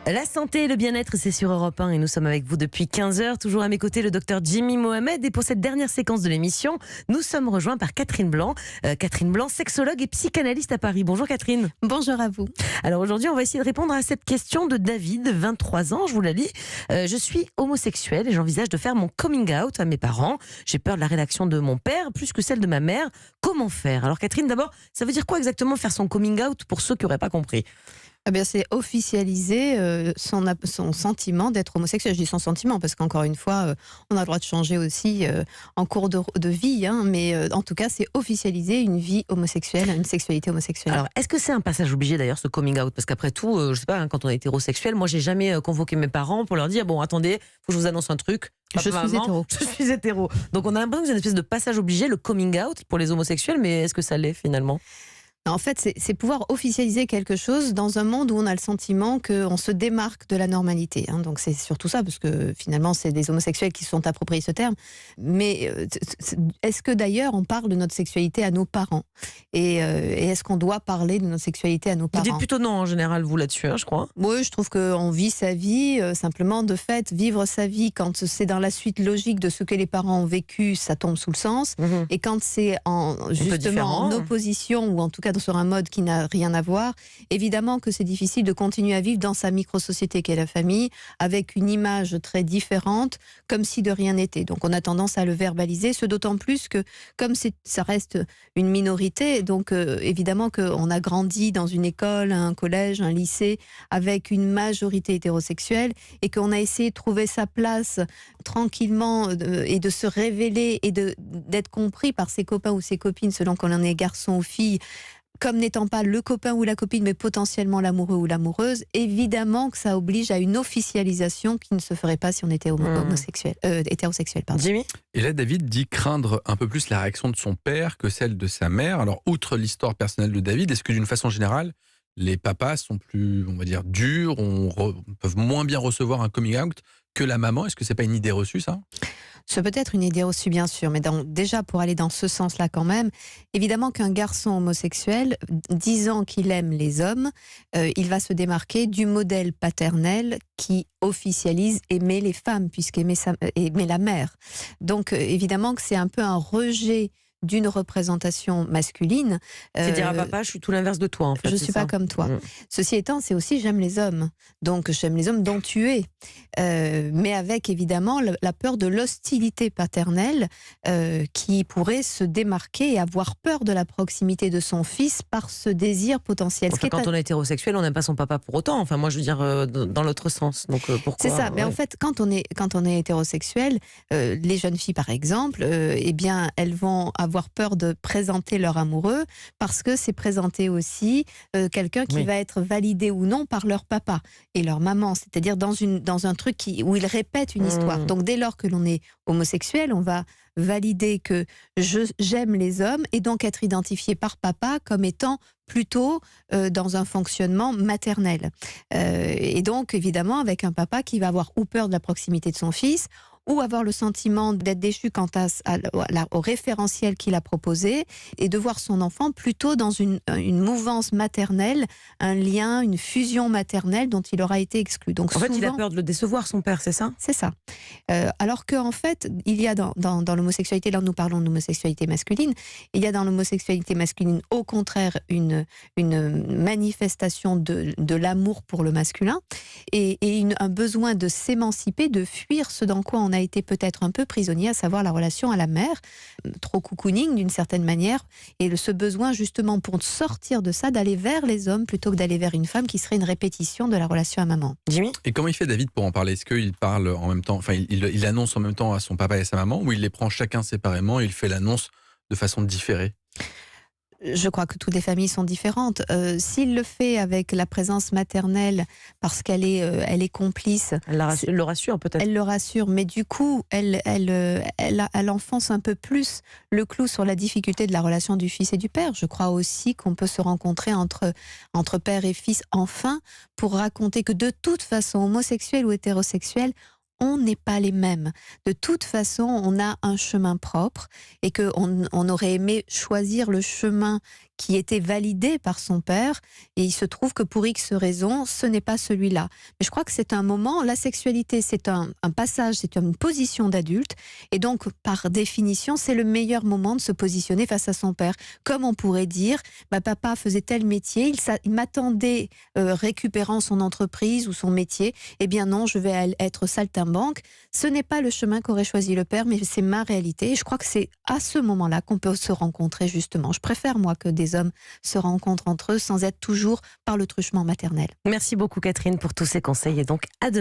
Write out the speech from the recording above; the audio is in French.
La santé et le bien-être, c'est sur Europe 1 et nous sommes avec vous depuis 15 heures. Toujours à mes côtés, le docteur Jimmy Mohamed. Et pour cette dernière séquence de l'émission, nous sommes rejoints par Catherine Blanc. Catherine Blanc, sexologue et psychanalyste à Paris. Bonjour Catherine. Bonjour à vous. Alors aujourd'hui, on va essayer de répondre à cette question de David, 23 ans, je vous la lis. Je suis homosexuel et j'envisage de faire mon coming out à mes parents. J'ai peur de la réaction de mon père plus que celle de ma mère. Comment faire? Alors Catherine, d'abord, ça veut dire quoi exactement faire son coming out pour ceux qui n'auraient pas compris? Eh bien, c'est officialiser son sentiment d'être homosexuel. Je dis son sentiment parce qu'encore une fois, on a le droit de changer aussi en cours de vie, hein, mais en tout cas, c'est officialiser une vie homosexuelle, une sexualité homosexuelle. Alors, est-ce que c'est un passage obligé d'ailleurs, ce coming out? Parce qu'après tout, je sais pas, hein, quand on est hétérosexuel, moi j'ai jamais convoqué mes parents pour leur dire bon, attendez, faut que je vous annonce un truc. Je suis hétéro. Je suis hétéro. Donc on a l'impression que c'est une espèce de passage obligé, le coming out pour les homosexuels, mais est-ce que ça l'est finalement? En fait, c'est pouvoir officialiser quelque chose dans un monde où on a le sentiment qu'on se démarque de la normalité. Hein. Donc c'est surtout ça, parce que finalement, c'est des homosexuels qui se sont appropriés ce terme. Mais est-ce que d'ailleurs, on parle de notre sexualité à nos parents et est-ce qu'on doit parler de notre sexualité à nos parents? Vous dites plutôt non en général, vous là-dessus, hein, je crois. Oui, je trouve qu'on vit sa vie, simplement de fait, vivre sa vie quand c'est dans la suite logique de ce que les parents ont vécu, ça tombe sous le sens. Et quand c'est justement en opposition, ou en tout cas sur un mode qui n'a rien à voir, évidemment que c'est difficile de continuer à vivre dans sa micro-société qu'est la famille, avec une image très différente, comme si de rien n'était. Donc on a tendance à le verbaliser, ce d'autant plus que, comme ça reste une minorité, donc évidemment qu'on a grandi dans une école, un collège, un lycée, avec une majorité hétérosexuelle, et qu'on a essayé de trouver sa place tranquillement, et de se révéler, et d'être compris par ses copains ou ses copines, selon qu'on en est garçon ou fille, comme n'étant pas le copain ou la copine, mais potentiellement l'amoureux ou l'amoureuse. Évidemment que ça oblige à une officialisation qui ne se ferait pas si on était hétérosexuel. Pardon. Jimmy ? Et là, David dit craindre un peu plus la réaction de son père que celle de sa mère. Alors, outre l'histoire personnelle de David, est-ce que d'une façon générale, les papas sont plus, on va dire, durs, peuvent moins bien recevoir un coming out que la maman? Est-ce que c'est pas une idée reçue, ça? C'est peut-être une idée reçue, bien sûr, mais déjà pour aller dans ce sens-là quand même, évidemment qu'un garçon homosexuel, disant qu'il aime les hommes, il va se démarquer du modèle paternel qui officialise aimer les femmes, puisqu'aimer la mère. Donc évidemment que c'est un peu un rejet d'une représentation masculine. C'est dire à papa, je suis tout l'inverse de toi, en fait. Je ne suis pas comme toi. Ceci étant, c'est aussi j'aime les hommes. Donc j'aime les hommes dont tu es. Mais avec évidemment la peur de l'hostilité paternelle qui pourrait se démarquer et avoir peur de la proximité de son fils par ce désir potentiel. Enfin, quand on est hétérosexuel, on n'aime pas son papa pour autant. Enfin, moi, je veux dire, dans l'autre sens. Donc pourquoi? C'est ça. Mais en fait, quand on est hétérosexuel, les jeunes filles, par exemple, eh bien, elles vont avoir peur de présenter leur amoureux parce que c'est présenter aussi quelqu'un qui va être validé ou non par leur papa et leur maman, c'est-à-dire dans un truc où ils répètent une histoire. Donc dès lors que l'on est homosexuel, on va valider que j'aime les hommes et donc être identifié par papa comme étant plutôt dans un fonctionnement maternel. Et donc évidemment avec un papa qui va avoir ou peur de la proximité de son fils, ou avoir le sentiment d'être déchu quant au référentiel qu'il a proposé, et de voir son enfant plutôt dans une mouvance maternelle, un lien, une fusion maternelle dont il aura été exclu. Donc en fait, il a peur de le décevoir, son père, c'est ça? C'est ça. Alors qu'en fait, il y a dans l'homosexualité, là nous parlons de l'homosexualité masculine, il y a dans l'homosexualité masculine au contraire une manifestation de l'amour pour le masculin, et un besoin de s'émanciper, de fuir ce dans quoi on a été peut-être un peu prisonnier, à savoir la relation à la mère, trop cocooning d'une certaine manière, et ce besoin justement pour sortir de ça, d'aller vers les hommes plutôt que d'aller vers une femme qui serait une répétition de la relation à maman. Jimmy ? Et comment il fait David pour en parler? Est-ce qu'il parle en même temps, enfin il annonce en même temps à son papa et à sa maman, ou il les prend chacun séparément et il fait l'annonce de façon différée? Je crois que toutes les familles sont différentes. S'il le fait avec la présence maternelle, parce qu'elle est complice... Elle le rassure peut-être. Elle le rassure, mais du coup, elle enfonce un peu plus le clou sur la difficulté de la relation du fils et du père. Je crois aussi qu'on peut se rencontrer entre père et fils, enfin, pour raconter que de toute façon, homosexuel ou hétérosexuel, on n'est pas les mêmes. De toute façon, on a un chemin propre et qu'on aurait aimé choisir le chemin qui était validé par son père, et il se trouve que pour X raisons, ce n'est pas celui-là. Mais je crois que c'est un moment, la sexualité, c'est un passage, c'est une position d'adulte, et donc, par définition, c'est le meilleur moment de se positionner face à son père. Comme on pourrait dire, papa faisait tel métier, il m'attendait récupérant son entreprise ou son métier, eh bien non, je vais être saltimbanque. Ce n'est pas le chemin qu'aurait choisi le père, mais c'est ma réalité, et je crois que c'est à ce moment-là qu'on peut se rencontrer, justement. Je préfère, moi, que des hommes se rencontrent entre eux sans être toujours par le truchement maternel. Merci beaucoup Catherine pour tous ces conseils et donc à demain.